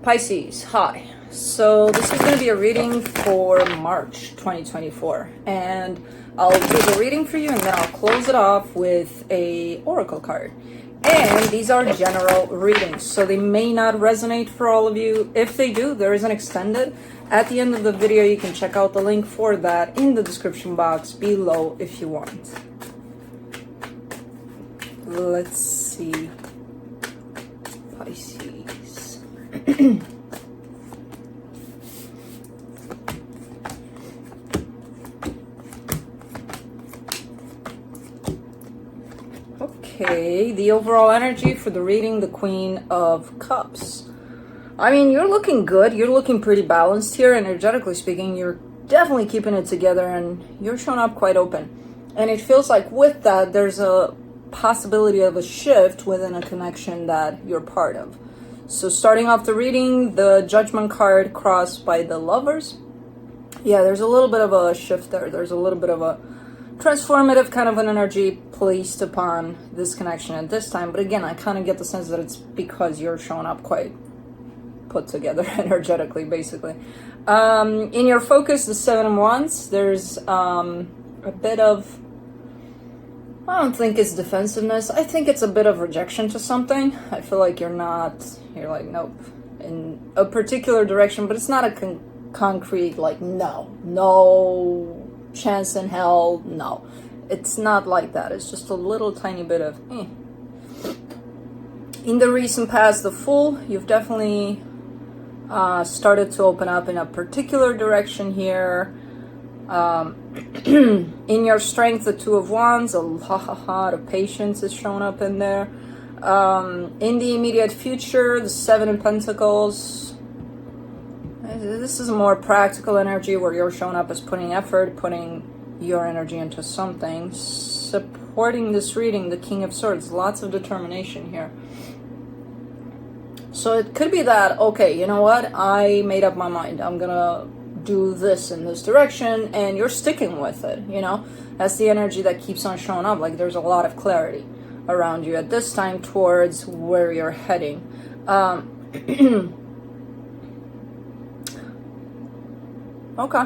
Pisces, hi. So this is going to be a reading for March 2024, and I'll do the reading for you and then I'll close it off with a oracle card. And these are general readings, so they may not resonate for all of you. If they do, there is an extended. At the end of the video, you can check out the link for that in the description box below if you want. Let's see. Pisces. Okay, the overall energy for the reading, the Queen of Cups. I mean, you're looking good. You're looking pretty balanced here, energetically speaking. You're definitely keeping it together and you're showing up quite open. And it feels like with that, there's a possibility of a shift within a connection that you're part of. So starting off the reading, the Judgment card crossed by the Lovers. Yeah, there's a little bit of a shift there. There's a little bit of a transformative kind of an energy placed upon this connection at this time. But again, I kind of get the sense that it's because you're showing up quite put together energetically, basically. In your focus, the Seven of Wands, there's a bit of, I don't think it's defensiveness. I think it's a bit of rejection to something. I feel like you're like, nope, in a particular direction, but it's not a concrete, like, no chance in hell, no. It's not like that. It's just a little tiny bit of, In the recent past, the Fool, you've definitely started to open up in a particular direction here. In your Strength, the Two of Wands, a lot of patience is showing up in there. In the immediate future, the Seven of Pentacles. This is a more practical energy where you're showing up as putting effort, putting your energy into something. Supporting this reading, the King of Swords, lots of determination here. So it could be that, okay, you know what? I made up my mind. I'm gonna do this in this direction, and you're sticking with it, you know? That's the energy that keeps on showing up. Like there's a lot of clarity around you at this time towards where you're heading. Okay.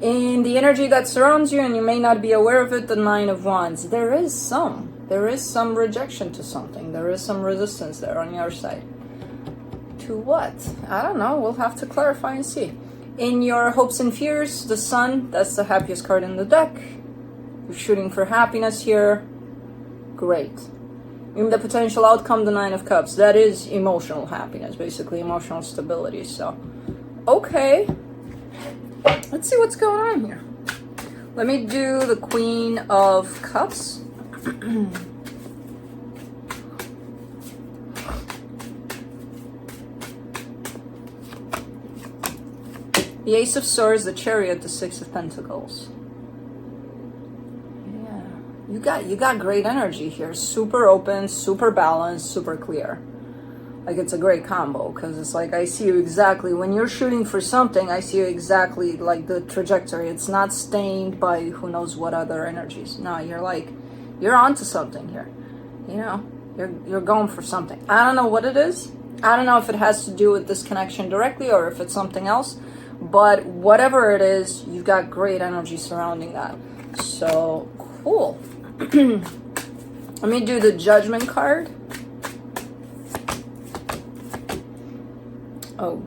In the energy that surrounds you, and you may not be aware of it, the Nine of Wands, there is some rejection to something. There is some resistance there on your side. To what? I don't know. We'll have to clarify and see. In your hopes and fears, the Sun, that's the happiest card in the deck. You're shooting for happiness here. Great. In the potential outcome, the Nine of Cups, that is emotional happiness, basically emotional stability. So, okay. Let's see what's going on here. Let me do the Queen of Cups. The Ace of Swords, the Chariot, the Six of Pentacles. Yeah, you got great energy here. Super open, super balanced, super clear. Like it's a great combo because it's like I see you exactly when you're shooting for something. I see you exactly like the trajectory. It's not stained by who knows what other energies. No, you're onto something here. You know, you're going for something. I don't know what it is. I don't know if it has to do with this connection directly or if it's something else. But whatever it is, you've got great energy surrounding that. So cool. Let me do the Judgment card. Oh,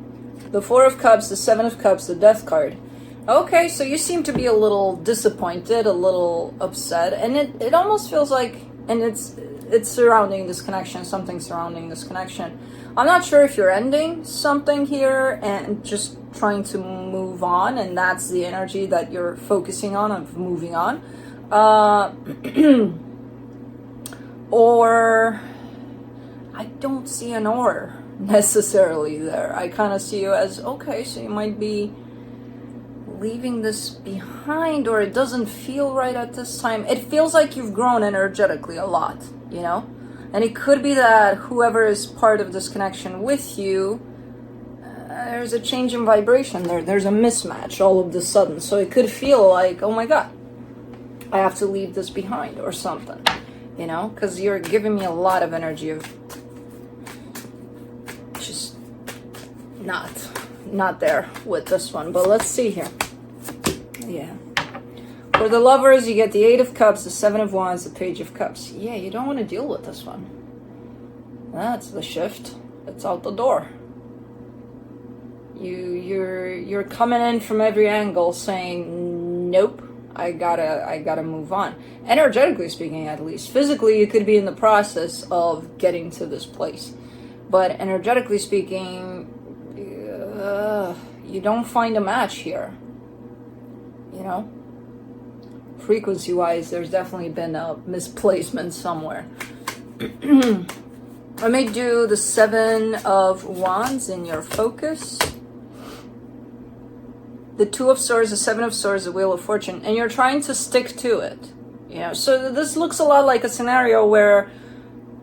the Four of Cups, the Seven of Cups, the Death card. Okay, so you seem to be a little disappointed, a little upset, and it almost feels like, and it's surrounding this connection, something surrounding this connection. I'm not sure if you're ending something here and just trying to move on, and that's the energy that you're focusing on, of moving on. Or I don't see an or necessarily there. I kind of see you as, okay, so you might be leaving this behind, or it doesn't feel right at this time. It feels like you've grown energetically a lot, you know? And it could be that whoever is part of this connection with you, there's a change in vibration there. There's a mismatch all of a sudden. So it could feel like, oh my God, I have to leave this behind or something, you know? Because you're giving me a lot of energy of just not there with this one, but let's see here. Yeah. For the lovers, you get the 8 of Cups, the 7 of Wands, the Page of Cups. Yeah, you don't want to deal with this one. That's the shift. It's out the door. You're coming in from every angle saying, nope, I gotta move on. Energetically speaking, at least. Physically, you could be in the process of getting to this place. But energetically speaking, you don't find a match here. You know? Frequency-wise, there's definitely been a misplacement somewhere. I may do the 7 of Wands in your focus. The 2 of Swords, the 7 of Swords, the Wheel of Fortune. And you're trying to stick to it. You know, so this looks a lot like a scenario where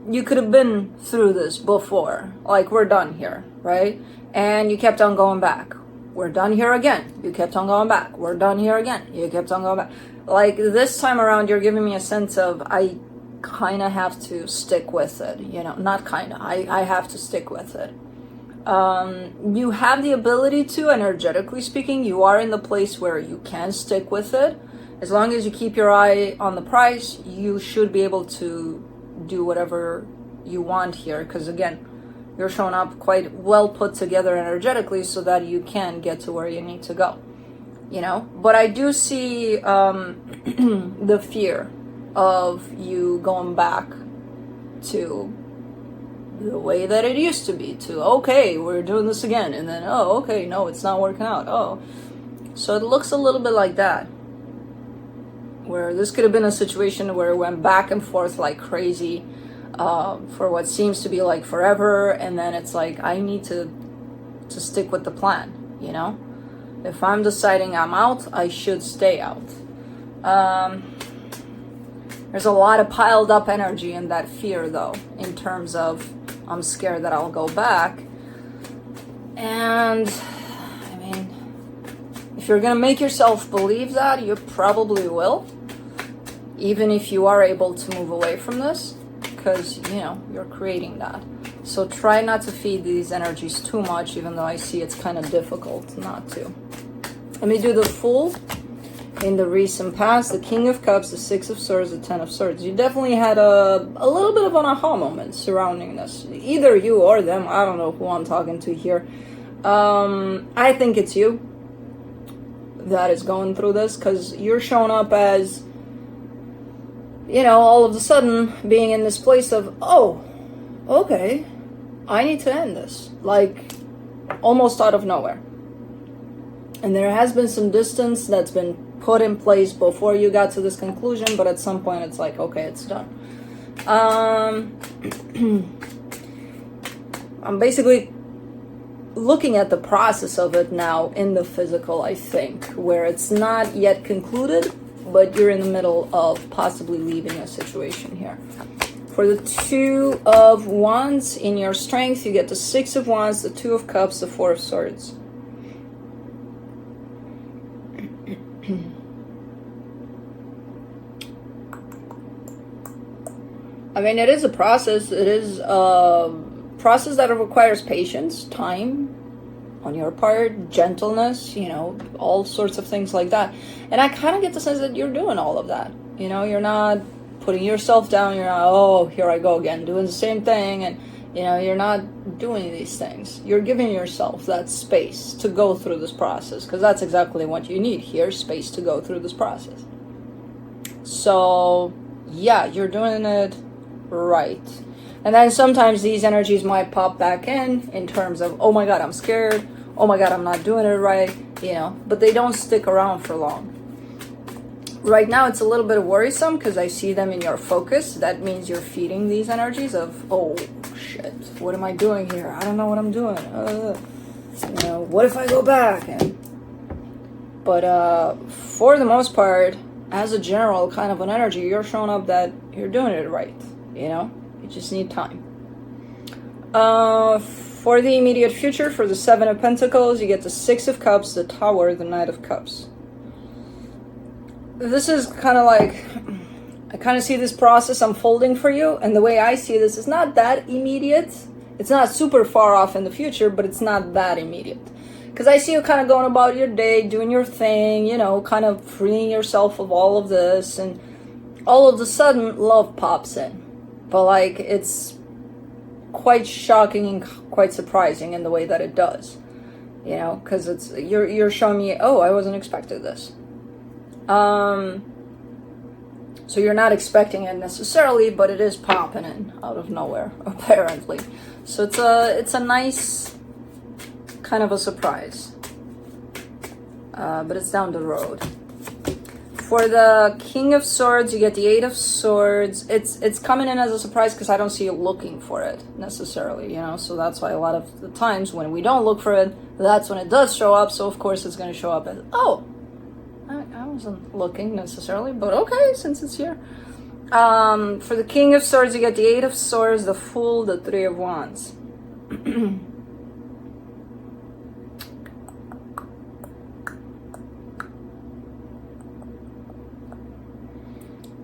you could have been through this before. Like, we're done here, right? And you kept on going back. We're done here again. You kept on going back. We're done here again. You kept on going back. Like, this time around, you're giving me a sense of, I kind of have to stick with it. You know, not kind of. I have to stick with it. You have the ability to, energetically speaking, you are in the place where you can stick with it. As long as you keep your eye on the prize, you should be able to do whatever you want here. Because again, you're showing up quite well put together energetically so that you can get to where you need to go. You know, but I do see the fear of you going back to the way that it used to be, to, okay, we're doing this again, and then, oh, okay, no, it's not working out. Oh, so it looks a little bit like that, where this could have been a situation where it went back and forth like crazy for what seems to be like forever, and then it's like, I need to stick with the plan. You know, if I'm deciding I'm out, I should stay out. There's a lot of piled up energy in that fear, though, in terms of, I'm scared that I'll go back. And I mean, if you're gonna make yourself believe that, you probably will, even if you are able to move away from this, because, you know, you're creating that. So try not to feed these energies too much, even though I see it's kind of difficult not to. Let me do the Fool. In the recent past, the King of Cups, the 6 of Swords, the 10 of Swords. You definitely had a little bit of an aha moment surrounding this. Either you or them. I don't know who I'm talking to here. I think it's you that is going through this, because you're showing up as, you know, all of a sudden being in this place of, oh, okay, I need to end this. Like, almost out of nowhere. And there has been some distance that's been put in place before you got to this conclusion, but at some point it's like, okay, it's done. I'm basically looking at the process of it now in the physical, I think, where it's not yet concluded, but you're in the middle of possibly leaving a situation here. For the 2 of Wands, in your strength, you get the 6 of Wands, the 2 of Cups, the 4 of Swords. I mean, it is a process. It is a process that requires patience, time on your part, gentleness, you know, all sorts of things like that. And I kind of get the sense that you're doing all of that. You know, you're not putting yourself down. You're not, oh, here I go again, doing the same thing. And, you know, you're not doing these things. You're giving yourself that space to go through this process, because that's exactly what you need here, space to go through this process. So, yeah, you're doing it right. And then sometimes these energies might pop back in terms of, oh my god, I'm scared, oh my god, I'm not doing it right, you know, but they don't stick around for long. Right now it's a little bit worrisome because I see them in your focus. That means you're feeding these energies of, oh shit, what am I doing here? I don't know what I'm doing. You know, what if I go back? But for the most part, as a general kind of an energy, you're showing up that you're doing it right. You know, you just need time. For the immediate future, for the 7 of Pentacles, you get the 6 of Cups, the Tower, the Knight of Cups. This is kind of like, I kind of see this process unfolding for you, and the way I see this is not that immediate. It's not super far off in the future, but it's not that immediate. Because I see you kind of going about your day, doing your thing, you know, kind of freeing yourself of all of this, and all of a sudden, love pops in. But like, it's quite shocking and quite surprising in the way that it does, you know, because it's you're showing me, oh, I wasn't expecting this. So you're not expecting it necessarily, but it is popping in out of nowhere, apparently. So it's a nice kind of a surprise, but it's down the road. For the King of Swords, you get the Eight of Swords. It's coming in as a surprise because I don't see you looking for it necessarily, you know. So that's why a lot of the times when we don't look for it, that's when it does show up. So of course it's going to show up as, oh, I wasn't looking necessarily, but okay, since it's here. For the King of Swords, you get the Eight of Swords, the Fool, the Three of Wands.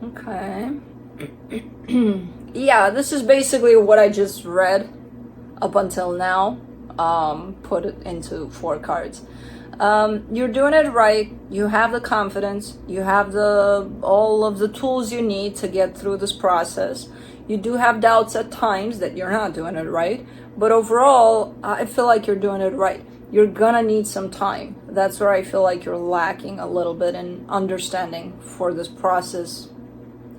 Okay. Yeah, this is basically what I just read up until now. Put it into 4 cards. You're doing it right. You have the confidence. You have all of the tools you need to get through this process. You do have doubts at times that you're not doing it right, but overall, I feel like you're doing it right. You're gonna need some time. That's where I feel like you're lacking a little bit in understanding for this process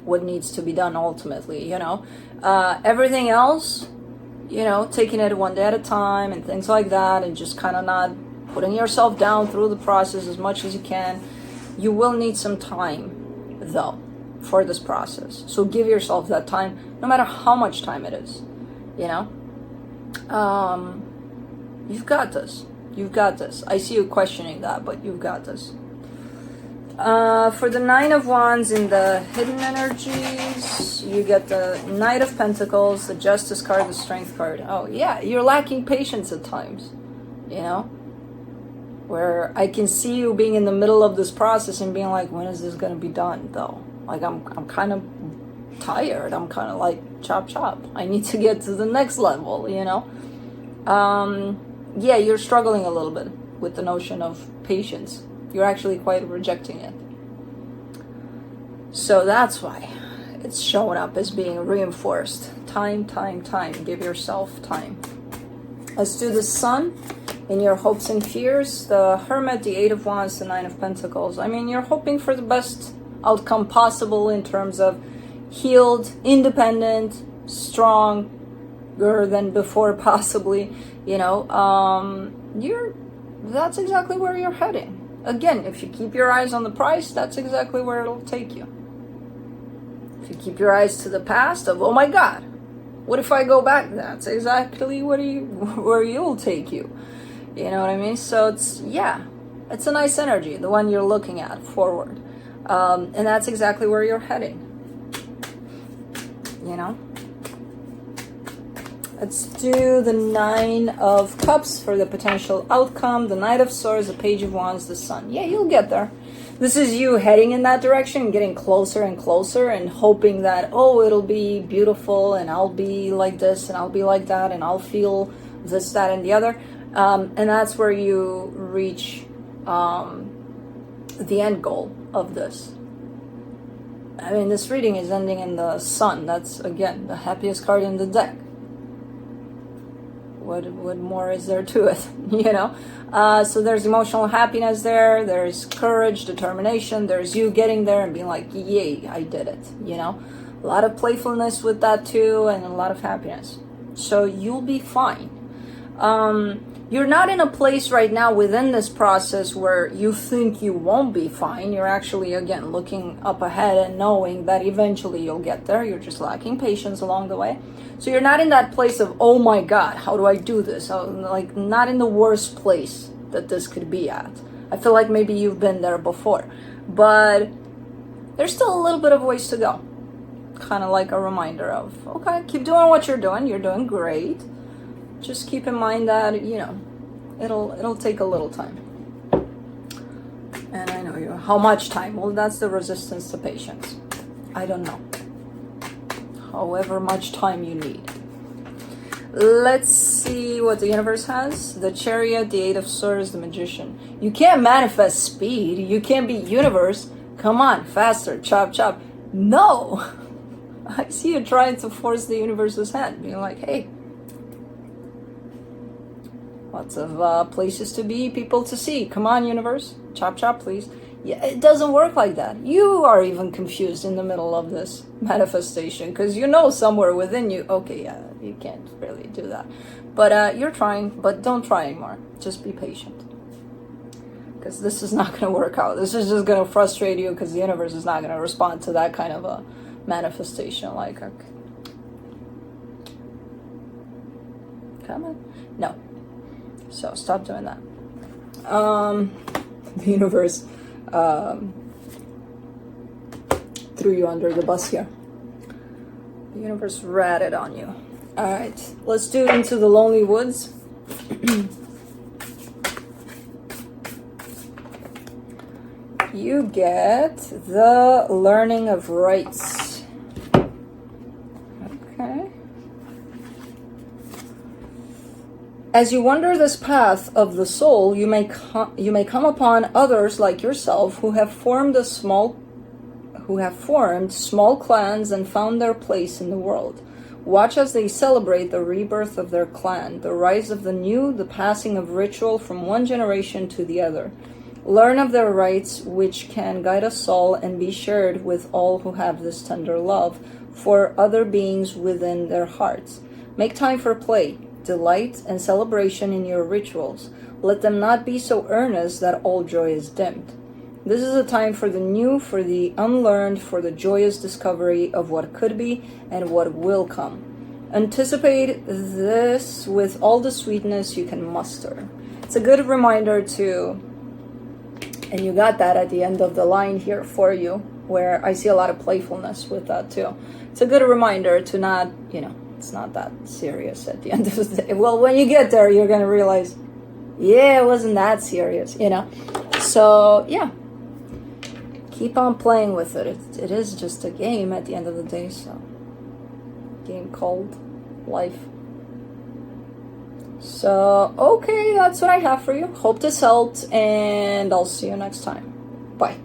what needs to be done ultimately, you know. Everything else, you know, taking it one day at a time and things like that, and just kind of not putting yourself down through the process as much as you can. You will need some time, though, for this process. So give yourself that time, no matter how much time it is, you know. You've got this. You've got this. I see you questioning that, but you've got this. For the Nine of Wands in the hidden energies, you get the Knight of Pentacles, the Justice card, the Strength card. Oh yeah, you're lacking patience at times, you know, where I can see you being in the middle of this process and being like, when is this going to be done though? Like I'm kind of tired. I'm kind of like chop chop. I need to get to the next level, you know. Yeah, you're struggling a little bit with the notion of patience. You're actually quite rejecting it. So that's why it's showing up as being reinforced. Time. Give yourself time. Let's do the Sun in your hopes and fears. The Hermit, the Eight of Wands, the Nine of Pentacles. I mean, you're hoping for the best outcome possible in terms of healed, independent, stronger than before possibly. You know, that's exactly where you're heading. Again, if you keep your eyes on the price, that's exactly where it'll take you. If you keep your eyes to the past of, oh my God, what if I go back? That's exactly where you'll take you. You know what I mean? So it's a nice energy, the one you're looking at forward. And that's exactly where you're heading. You know? Let's do the Nine of Cups for the potential outcome. The Knight of Swords, the Page of Wands, the Sun. Yeah, you'll get there. This is you heading in that direction, getting closer and closer, and hoping that, oh, it'll be beautiful, and I'll be like this, and I'll be like that, and I'll feel this, that, and the other. And that's where you reach the end goal of this. I mean, this reading is ending in the Sun. That's, again, the happiest card in the deck. What more is there to it, you know? So there's emotional happiness there, there's courage, determination, there's you getting there and being like, yay, I did it, you know? A lot of playfulness with that too, and a lot of happiness. So you'll be fine. You're not in a place right now within this process where you think you won't be fine. You're actually, again, looking up ahead and knowing that eventually you'll get there. You're just lacking patience along the way. So you're not in that place of, oh my God, how do I do this? Like, not in the worst place that this could be at. I feel like maybe you've been there before. But there's still a little bit of ways to go. Kind of like a reminder of, okay, keep doing what you're doing. You're doing great. Just keep in mind that, you know, it'll take a little time. And I know you. How much time? Well, that's the resistance to patience. I don't know. However much time you need. Let's see what the universe has. The Chariot, the Eight of Swords, the Magician. You can't manifest speed. You can't be universe. Come on, faster, chop, chop. No! I see you trying to force the universe's hand, being like, hey, lots of places to be, people to see. Come on, universe. Chop, chop, please. Yeah, it doesn't work like that. You are even confused in the middle of this manifestation because you know somewhere within you, okay, yeah, you can't really do that. But you're trying, but don't try anymore. Just be patient. Because this is not going to work out. This is just going to frustrate you because the universe is not going to respond to that kind of a manifestation. Like, okay. Come on. No. So stop doing that. The universe threw you under the bus here. The universe ratted on you. All right, let's do Into the Lonely Woods. You get the Learning of Rights. Okay. As you wander this path of the soul, you may come upon others like yourself who have formed small clans and found their place in the world. Watch as they celebrate the rebirth of their clan, the rise of the new, the passing of ritual from one generation to the other. Learn of their rights, which can guide us all and be shared with all who have this tender love for other beings within their hearts. Make time for play, delight, and celebration in your rituals. Let them not be so earnest that all joy is dimmed. This is a time for the new, for the unlearned, for the joyous discovery of what could be and what will come. Anticipate this with all the sweetness you can muster. It's a good reminder to, and you got that at the end of the line here for you, where I see a lot of playfulness with that too. It's a good reminder to not, it's not that serious at the end of the day. Well, when you get there, you're going to realize, yeah, it wasn't that serious, So, yeah. Keep on playing with it. It is just a game at the end of the day, so. Game called life. So, okay, that's what I have for you. Hope this helped, and I'll see you next time. Bye.